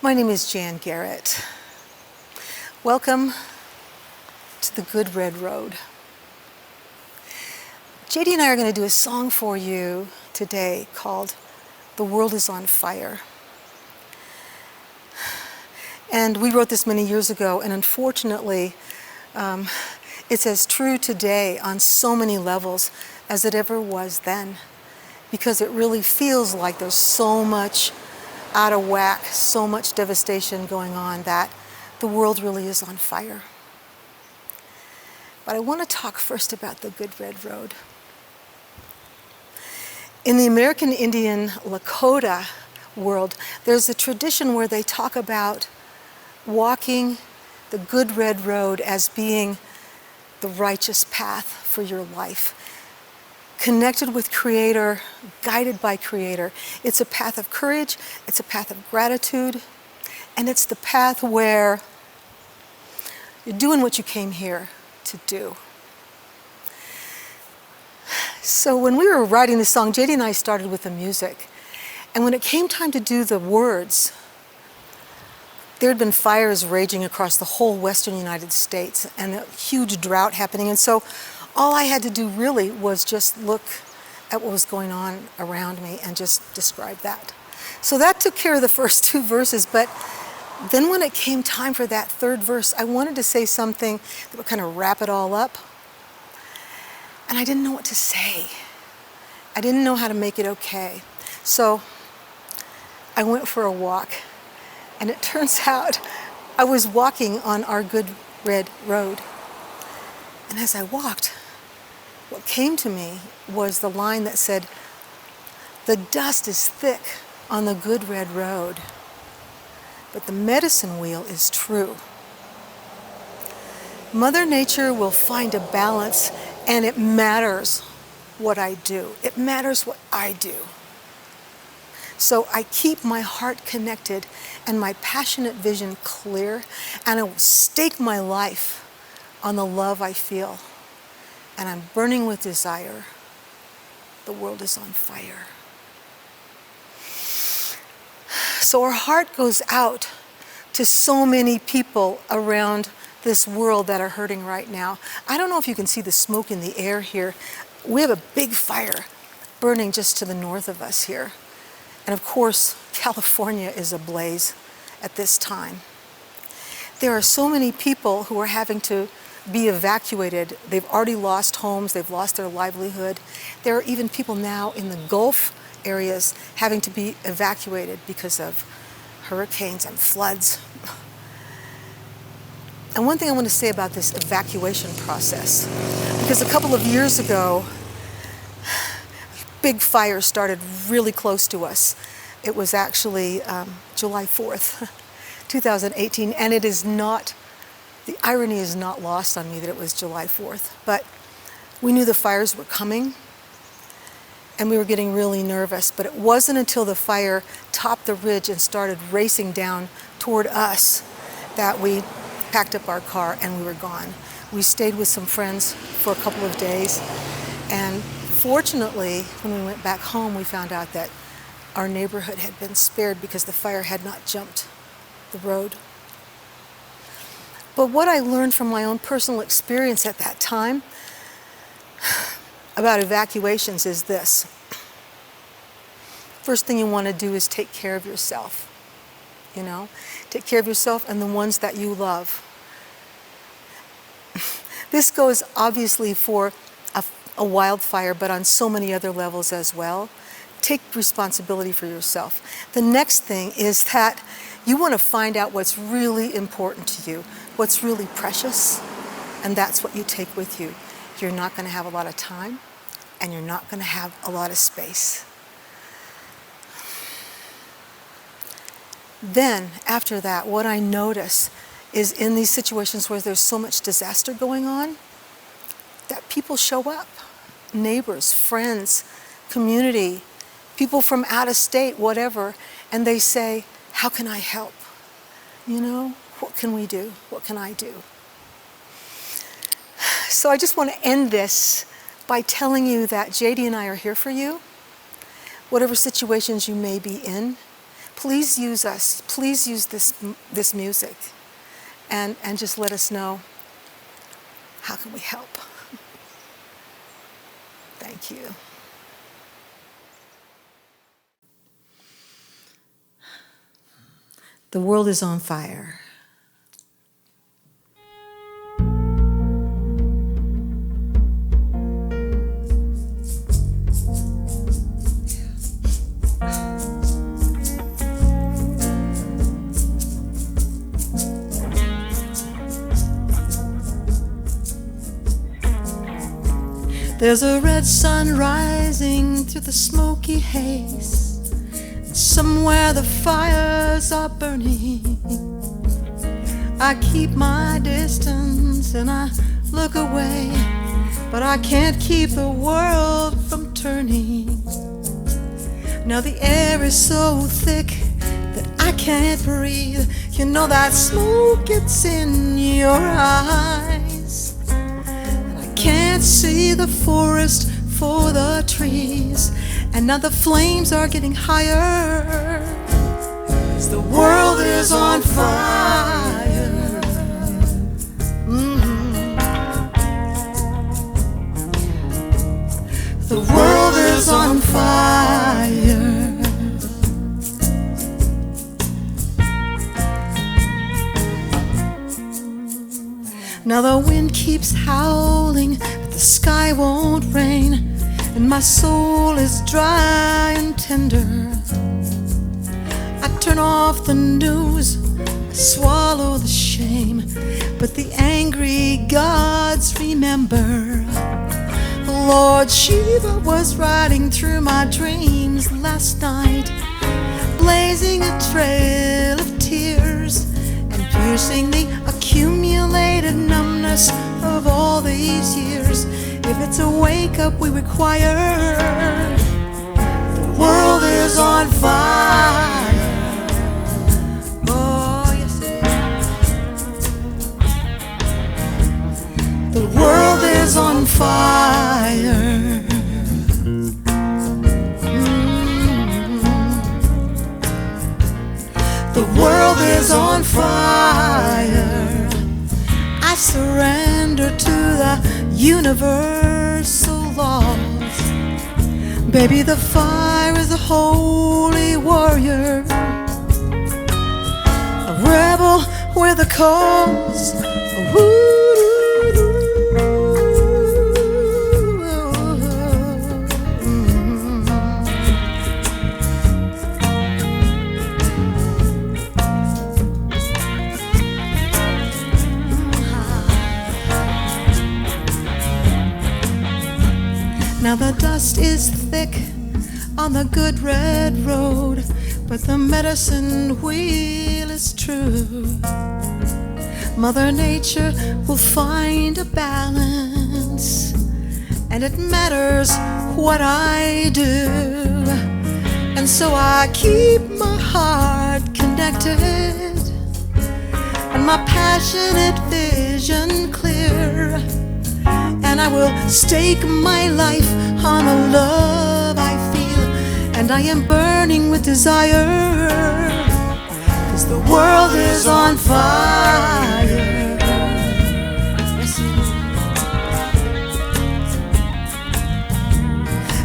My name is Jan Garrett. Welcome to the Good Red Road. JD and I are going to do a song for you today called The World is on Fire. And we wrote this many years ago, and unfortunately, it's as true today on so many levels as it ever was then, because it really feels like there's so much out of whack, so much devastation going on that the world really is on fire. But I want to talk first about the Good Red Road. In the American Indian Lakota world, there's a tradition where they talk about walking the Good Red Road as being the righteous path for your life. Connected with Creator, guided by Creator. It's a path of courage, it's a path of gratitude, and it's the path where you're doing what you came here to do. So when we were writing this song, JD and I started with the music, and when it came time to do the words, there had been fires raging across the whole western United States and a huge drought happening, and so all I had to do really was just look at what was going on around me and just describe that. So that took care of the first two verses, but then when it came time for that third verse, I wanted to say something that would kind of wrap it all up. And I didn't know what to say. I didn't know how to make it okay. So I went for a walk, and it turns out I was walking on our Good Red Road. And as I walked, what came to me was the line that said, "The dust is thick on the Good Red Road, but the medicine wheel is true. Mother Nature will find a balance, and it matters what I do. It matters what I do. So I keep my heart connected and my passionate vision clear, and I will stake my life on the love I feel. And I'm burning with desire. The world is on fire." So our heart goes out to so many people around this world that are hurting right now. I don't know if you can see the smoke in the air here. We have a big fire burning just to the north of us here. And of course, California is ablaze at this time. There are so many people who are having to be evacuated. They've already lost homes, they've lost their livelihood. There are even people now in the Gulf areas having to be evacuated because of hurricanes and floods. And one thing I want to say about this evacuation process, because a couple of years ago, big fire started really close to us. It was actually July 4th, 2018, and it is not, the irony is not lost on me that it was July 4th, but we knew the fires were coming, and we were getting really nervous, but it wasn't until the fire topped the ridge and started racing down toward us that we packed up our car and we were gone. We stayed with some friends for a couple of days, and fortunately, when we went back home, we found out that our neighborhood had been spared because the fire had not jumped the road. But what I learned from my own personal experience at that time about evacuations is this. First thing you want to do is take care of yourself. You know, take care of yourself and the ones that you love. This goes obviously for a wildfire, but on so many other levels as well. Take responsibility for yourself. The next thing is that you want to find out what's really important to you, what's really precious, and that's what you take with you. You're not going to have a lot of time, and you're not going to have a lot of space. Then, after that, what I notice is in these situations where there's so much disaster going on, that people show up. Neighbors, friends, community, people from out of state, whatever, and they say, "How can I help? You know, what can we do? What can I do?" So I just want to end this by telling you that JD and I are here for you. Whatever situations you may be in, please use us. Please use this music, and just let us know how can we help. Thank you. The world is on fire. There's a red sun rising through the smoky haze, and somewhere the fires are burning. I keep my distance and I look away, but I can't keep the world from turning. Now the air is so thick that I can't breathe. You know that smoke gets in your eyes, and I can't see the forest for the trees. And now the flames are getting higher, 'cause the world is on fire. The world is on fire. Now the wind keeps howling, but the sky won't rain, and my soul is dry and tender. I turn off the news, I swallow the shame, but the angry gods remember. Lord Shiva was riding through my dreams last night, blazing a trail of tears and piercing the accumulated numbness of all these years. If it's a wake-up we require, the world is on fire. Oh, yes it is. The world is on fire. The world is on fire. I surrender to the universal laws. Baby, the fire is a holy warrior, a rebel with a cause. Now the dust is thick on the good red road, but the medicine wheel is true. Mother Nature will find a balance, and it matters what I do. And so I keep my heart connected and my passionate vision clear. And I will stake my life on the love I feel, and I am burning with desire, 'cause the world is on fire.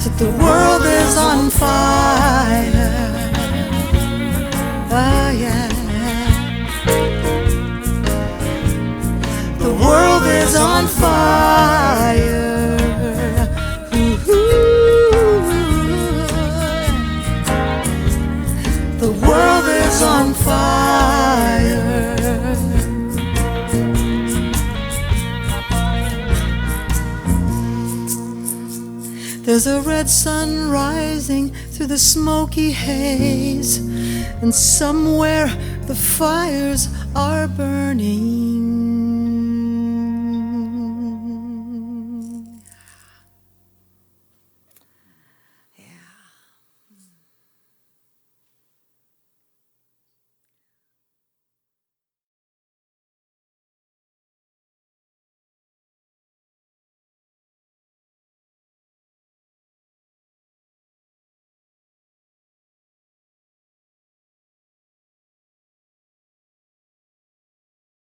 So the world is on fire. Oh yeah. The world is on fire. The world is on fire. There's a red sun rising through the smoky haze, and somewhere the fires are burning.